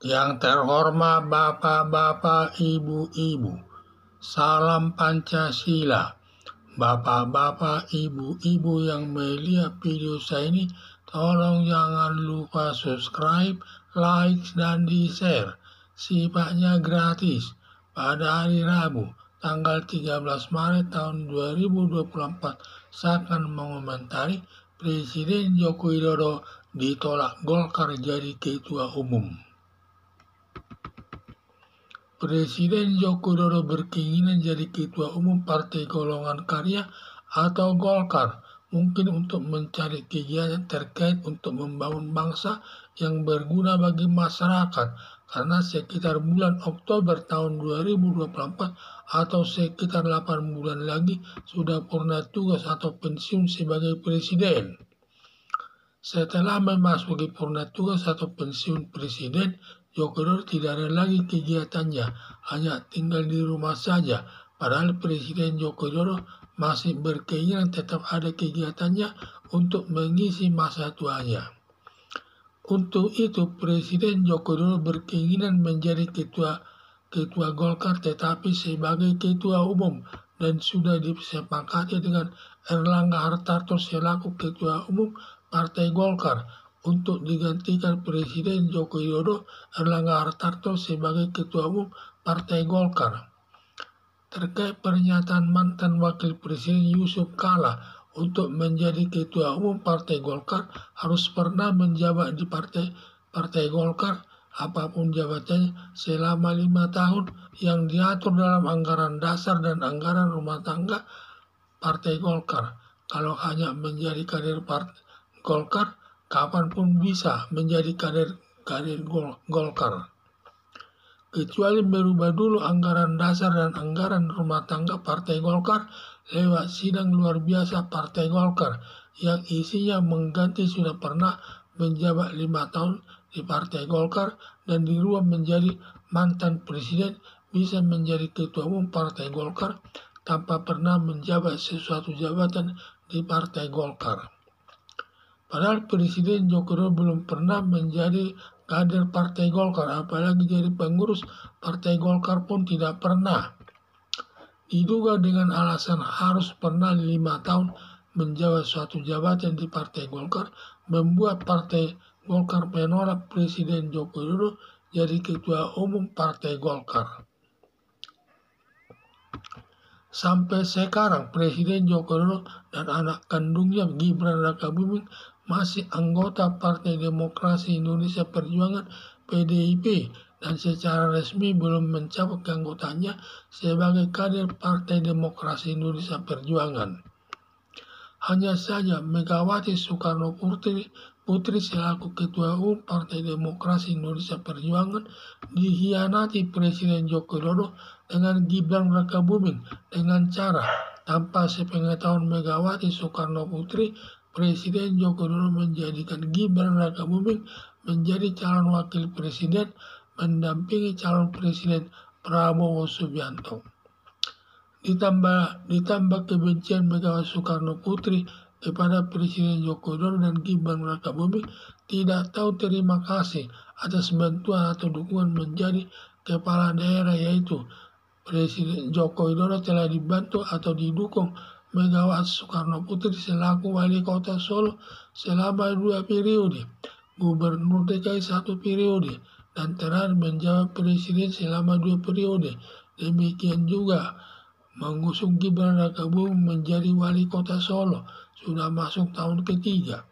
Yang terhormat Bapak-Bapak, Ibu-Ibu, salam Pancasila. Bapak-bapak, ibu-ibu yang melihat video saya ini, tolong jangan lupa subscribe, like, dan di-share. Sifatnya gratis. Pada hari Rabu, tanggal 13 Maret tahun 2024, saya akan mengomentari Presiden Joko Widodo ditolak Golkar jadi Ketua Umum. Presiden Joko Widodo berkeinginan jadi Ketua Umum Partai Golongan Karya atau Golkar, mungkin untuk mencari kegiatan terkait untuk membangun bangsa yang berguna bagi masyarakat, karena sekitar bulan Oktober tahun 2024 atau sekitar 8 bulan lagi sudah purna tugas atau pensiun sebagai presiden. Setelah memasuki purna tugas atau pensiun presiden, Joko Widodo tidak ada lagi kegiatannya, hanya tinggal di rumah saja. Padahal Presiden Joko Widodo masih berkeinginan tetap ada kegiatannya untuk mengisi masa tuanya. Untuk itu, Presiden Joko Widodo berkeinginan menjadi ketua Golkar tetapi sebagai ketua umum, dan sudah disepakati dengan Erlangga Hartarto selaku ketua umum Partai Golkar untuk digantikan Presiden Joko Widodo. Erlangga Hartarto sebagai ketua umum Partai Golkar. Terkait pernyataan mantan Wakil Presiden Yusuf Kala untuk menjadi ketua umum Partai Golkar harus pernah menjabat di Partai Golkar, apapun jabatannya, selama 5 tahun yang diatur dalam anggaran dasar dan anggaran rumah tangga Partai Golkar. Kalau hanya menjadi kader Partai Golkar, kapanpun bisa menjadi kader Golkar. Kecuali merubah dulu anggaran dasar dan anggaran rumah tangga Partai Golkar lewat sidang luar biasa Partai Golkar yang isinya mengganti sudah pernah menjabat 5 tahun di Partai Golkar dan dirubah menjadi mantan presiden bisa menjadi ketua umum Partai Golkar tanpa pernah menjabat sesuatu jabatan di Partai Golkar. Padahal Presiden Joko Widodo belum pernah menjadi kader Partai Golkar, apalagi jadi pengurus Partai Golkar pun tidak pernah. Diduga dengan alasan harus pernah 5 tahun menjabat suatu jabatan di Partai Golkar, membuat Partai Golkar menolak Presiden Joko Widodo jadi ketua umum Partai Golkar. Sampai sekarang Presiden Joko Widodo dan anak kandungnya Gibran Rakabuming masih anggota Partai Demokrasi Indonesia Perjuangan (PDIP) dan secara resmi belum mencabut keanggotaannya sebagai kader Partai Demokrasi Indonesia Perjuangan. Hanya saja Megawati Soekarno Putri selaku Ketua Umum Partai Demokrasi Indonesia Perjuangan dikhianati Presiden Joko Widodo dengan Gibran Rakabuming dengan cara tanpa sepengetahuan Megawati Soekarno Putri. Presiden Joko Widodo menjadikan Gibran Rakabuming menjadi calon wakil presiden mendampingi calon presiden Prabowo Subianto. Ditambah kebencian Megawati Soekarno Putri kepada Presiden Joko Widodo dan Gibran Rakabuming tidak tahu terima kasih atas bantuan atau dukungan menjadi kepala daerah, yaitu Presiden Joko Widodo telah dibantu atau didukung Megawati Soekarno Putri selaku Wali Kota Solo selama 2 periode, Gubernur DKI 1 periode, dan terakhir menjabat Presiden selama 2 periode. Demikian juga mengusung Gibran Rakabuming menjadi Wali Kota Solo, sudah masuk tahun ketiga.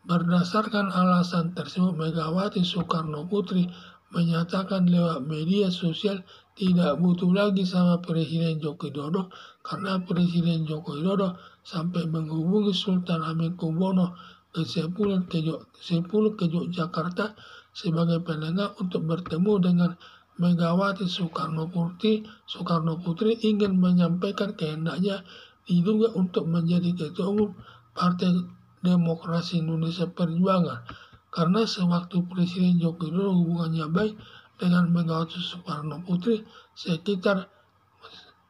Berdasarkan alasan tersebut, Megawati Soekarno Putri menyatakan lewat media sosial tidak butuh lagi sama Presiden Joko Widodo karena Presiden Joko Widodo sampai menghubungi Sultan Hamengkubuwono ke-10 ke Yogyakarta sebagai penengah untuk bertemu dengan Megawati Soekarno Putri ingin menyampaikan kehendaknya diduga untuk menjadi ketua umum Partai Demokrasi Indonesia Perjuangan, karena sewaktu Presiden Joko Widodo hubungannya baik dengan Megawati Soekarno Putri sekitar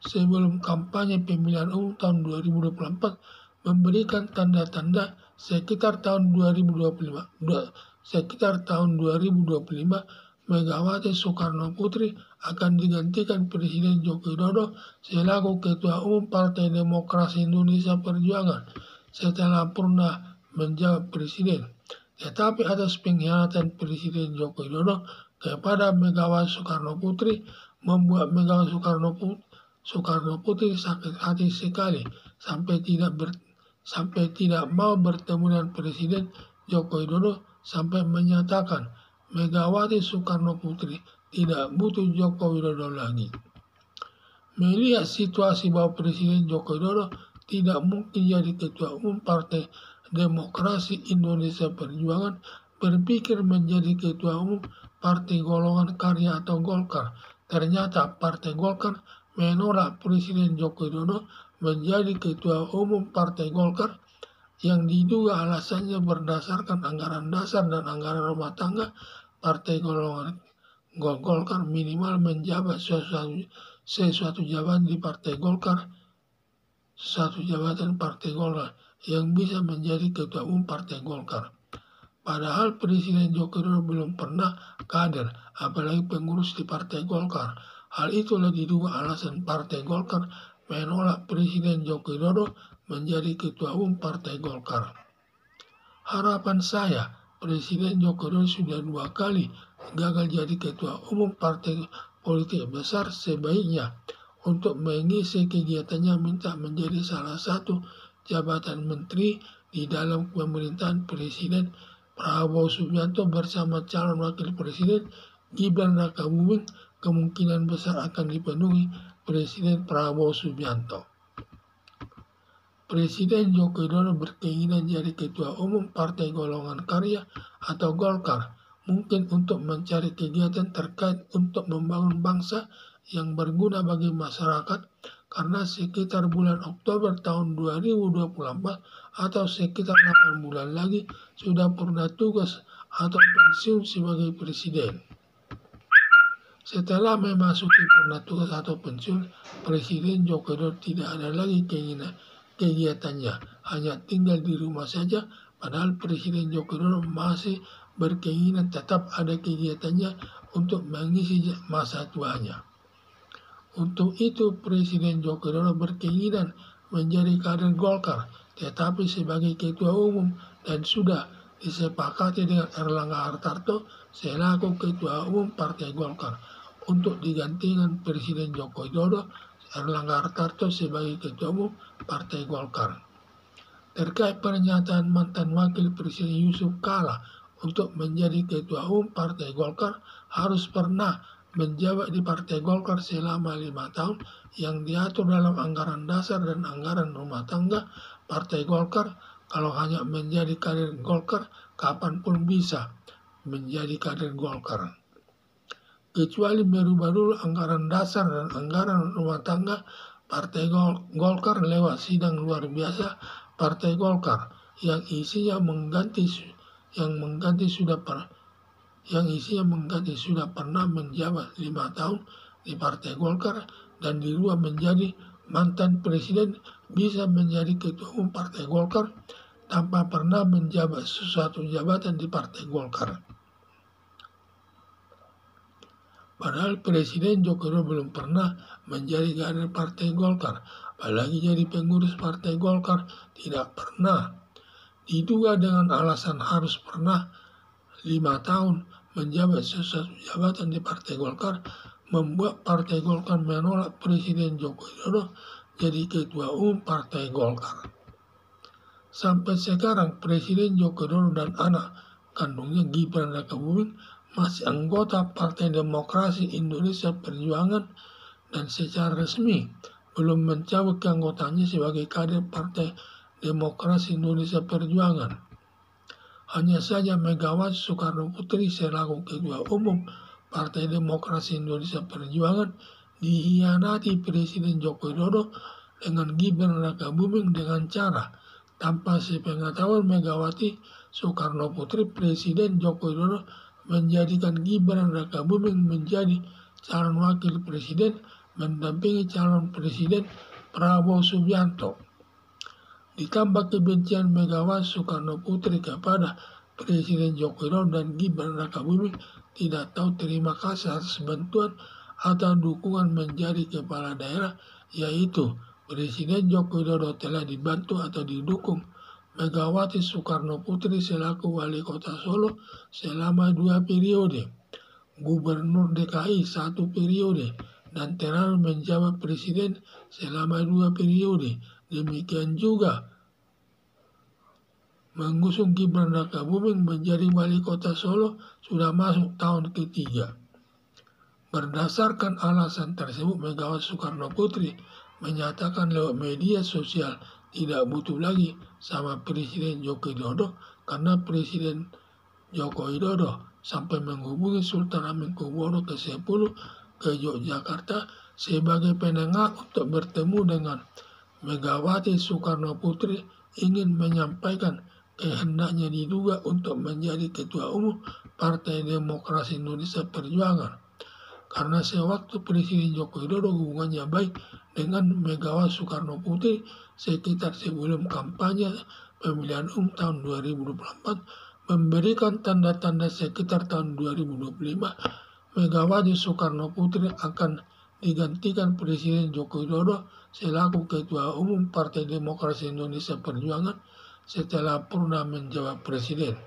sebelum kampanye pemilihan umum tahun 2024 memberikan tanda-tanda sekitar tahun 2025 Megawati Soekarno Putri akan digantikan Presiden Joko Widodo selaku Ketua Umum Partai Demokrasi Indonesia Perjuangan setelah pernah menjabat Presiden. Tetapi atas pengkhianatan Presiden Joko Widodo kepada Megawati Soekarno Putri membuat Megawati Soekarno Putri sakit hati sekali sampai tidak mau bertemu dengan Presiden Joko Widodo sampai menyatakan Megawati Soekarno Putri tidak butuh Joko Widodo lagi. Melihat situasi bahwa Presiden Joko Widodo tidak mungkin jadi Ketua Umum Partai Demokrasi Indonesia Perjuangan, berpikir menjadi Ketua Umum Partai Golongan Karya atau Golkar. Ternyata Partai Golkar menolak Presiden Joko Widodo menjadi Ketua Umum Partai Golkar yang diduga alasannya berdasarkan anggaran dasar dan anggaran rumah tangga. Partai Golongan Golkar minimal menjabat sesuatu jabatan di Partai Golkar, satu jabatan Partai Golkar yang bisa menjadi Ketua Umum Partai Golkar. Padahal Presiden Joko Widodo belum pernah kader, apalagi pengurus di Partai Golkar. Hal itulah diduga alasan Partai Golkar menolak Presiden Joko Widodo menjadi Ketua Umum Partai Golkar. Harapan saya, Presiden Joko Widodo sudah 2 kali gagal jadi Ketua Umum Partai Politik besar, sebaiknya untuk mengisi kegiatannya minta menjadi salah satu jabatan menteri di dalam pemerintahan Presiden Prabowo Subianto bersama calon wakil presiden Gibran Rakabuming kemungkinan besar akan dipenuhi Presiden Prabowo Subianto. Presiden Joko Widodo berkeinginan jadi Ketua Umum Partai Golongan Karya atau Golkar, mungkin untuk mencari kegiatan terkait untuk membangun bangsa yang berguna bagi masyarakat, karena sekitar bulan Oktober tahun 2024 atau sekitar 8 bulan lagi sudah purna tugas atau pensiun sebagai presiden. Setelah memasuki purna tugas atau pensiun, Presiden Joko Widodo tidak ada lagi kegiatannya, hanya tinggal di rumah saja, padahal Presiden Joko Widodo masih berkeinginan tetap ada kegiatannya untuk mengisi masa tuanya. Untuk itu Presiden Joko Widodo berkeinginan menjadi kader Golkar, tetapi sebagai Ketua Umum dan sudah disepakati dengan Erlangga Hartarto selaku Ketua Umum Partai Golkar untuk digantikan Presiden Joko Widodo, Erlangga Hartarto sebagai Ketua Umum Partai Golkar. Terkait pernyataan mantan Wakil Presiden Yusuf Kala untuk menjadi Ketua Umum Partai Golkar harus pernah menjabat di Partai Golkar selama 5 tahun yang diatur dalam anggaran dasar dan anggaran rumah tangga Partai Golkar. Kalau hanya menjadi kader Golkar, kapanpun bisa menjadi kader Golkar. Kecuali merubah dulu anggaran dasar dan anggaran rumah tangga Partai Golkar lewat sidang luar biasa Partai Golkar yang isinya mengganti sudah pernah menjabat 5 tahun di Partai Golkar dan dirubah menjadi mantan presiden bisa menjadi Ketua Umum Partai Golkar tanpa pernah menjabat sesuatu jabatan di Partai Golkar. Padahal Presiden Joko Widodo belum pernah menjadi kader Partai Golkar, apalagi jadi pengurus Partai Golkar, tidak pernah. Diduga dengan alasan harus pernah 5 tahun menjabat sesuatu jabatan di Partai Golkar, membuat Partai Golkar menolak Presiden Joko Widodo jadi Ketua Umum Partai Golkar. Sampai sekarang Presiden Joko Widodo dan anak kandungnya Gibran Rakabuming masih anggota Partai Demokrasi Indonesia Perjuangan dan secara resmi belum mencabut keanggotaannya sebagai kader Partai Demokrasi Indonesia Perjuangan. Hanya saja Megawati Soekarno Putri selaku Ketua Umum Partai Demokrasi Indonesia Perjuangan dihianati Presiden Joko Widodo dengan Gibran Rakabuming dengan cara tanpa sepengetahuan Megawati Soekarno Putri. Presiden Joko Widodo menjadikan Gibran Rakabuming menjadi calon wakil presiden mendampingi calon presiden Prabowo Subianto. Ditambah kebencian Megawati Soekarno Putri kepada Presiden Joko Widodo dan Gibran Rakabuming tidak tahu terima kasih atas bantuan atau dukungan menjadi kepala daerah, yaitu Presiden Joko Widodo telah dibantu atau didukung Megawati Soekarno Putri selaku Wali Kota Solo selama 2 periode, Gubernur DKI 1 periode, dan telah menjabat Presiden selama 2 periode. Demikian juga mengusung Gibran Rakabuming menjadi Wali Kota Solo sudah masuk tahun ketiga. Berdasarkan alasan tersebut, Megawati Soekarno Putri menyatakan lewat media sosial tidak butuh lagi sama Presiden Joko Widodo karena Presiden Joko Widodo sampai menghubungi Sultan Hamengkubuwono ke-10 ke Yogyakarta sebagai penengah untuk bertemu dengan Megawati Soekarno Putri, ingin menyampaikan kehendaknya diduga untuk menjadi Ketua Umum Partai Demokrasi Indonesia Perjuangan. Karena sewaktu Presiden Joko Widodo hubungannya baik dengan Megawati Soekarno Putri sekitar sebelum kampanye pemilihan umum tahun 2024, memberikan tanda-tanda sekitar tahun 2025 Megawati Soekarno Putri akan digantikan Presiden Joko Widodo selaku Ketua Umum Partai Demokrasi Indonesia Perjuangan setelah pernah menjabat Presiden.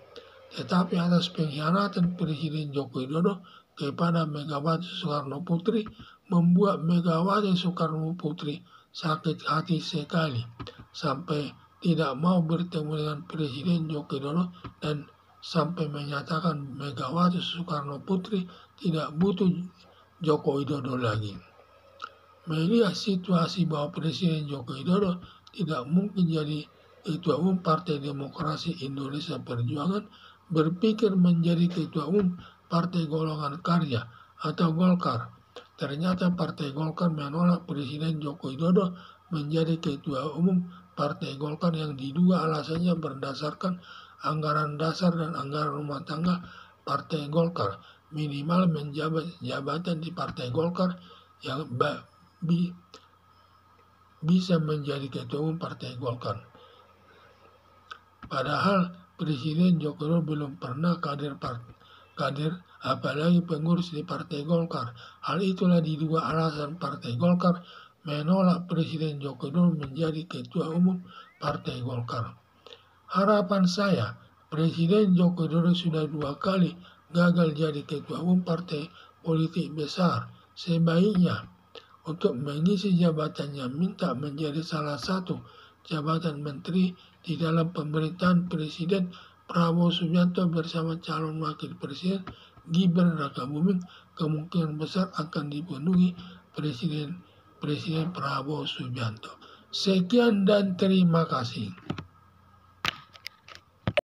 Tetapi atas pengkhianatan Presiden Joko Widodo kepada Megawati Soekarno Putri membuat Megawati Soekarno Putri sakit hati sekali sampai tidak mau bertemu dengan Presiden Joko Widodo dan sampai menyatakan Megawati Soekarno Putri tidak butuh Joko Widodo lagi. Melihat situasi bahwa Presiden Joko Widodo tidak mungkin jadi Ketua Umum Partai Demokrasi Indonesia Perjuangan, berpikir menjadi Ketua Umum Partai Golongan Karya atau Golkar. Ternyata Partai Golkar menolak Presiden Joko Widodo menjadi Ketua Umum Partai Golkar yang diduga alasannya berdasarkan anggaran dasar dan anggaran rumah tangga Partai Golkar, minimal menjabat jabatan di Partai Golkar yang bisa menjadi Ketua Umum Partai Golkar. Padahal Presiden Joko Widodo belum pernah kader apalagi pengurus di Partai Golkar. Hal itulah diduga alasan Partai Golkar menolak Presiden Joko Widodo menjadi Ketua Umum Partai Golkar. Harapan saya, Presiden Joko Widodo sudah 2 kali gagal jadi Ketua Umum Partai Politik besar. Sebaiknya untuk mengisi jabatannya minta menjadi salah satu jabatan menteri di dalam pemerintahan Presiden Prabowo Subianto bersama calon wakil presiden Gibran Rakabuming. Kemungkinan besar akan dipenuhi Presiden Prabowo Subianto. Sekian dan terima kasih.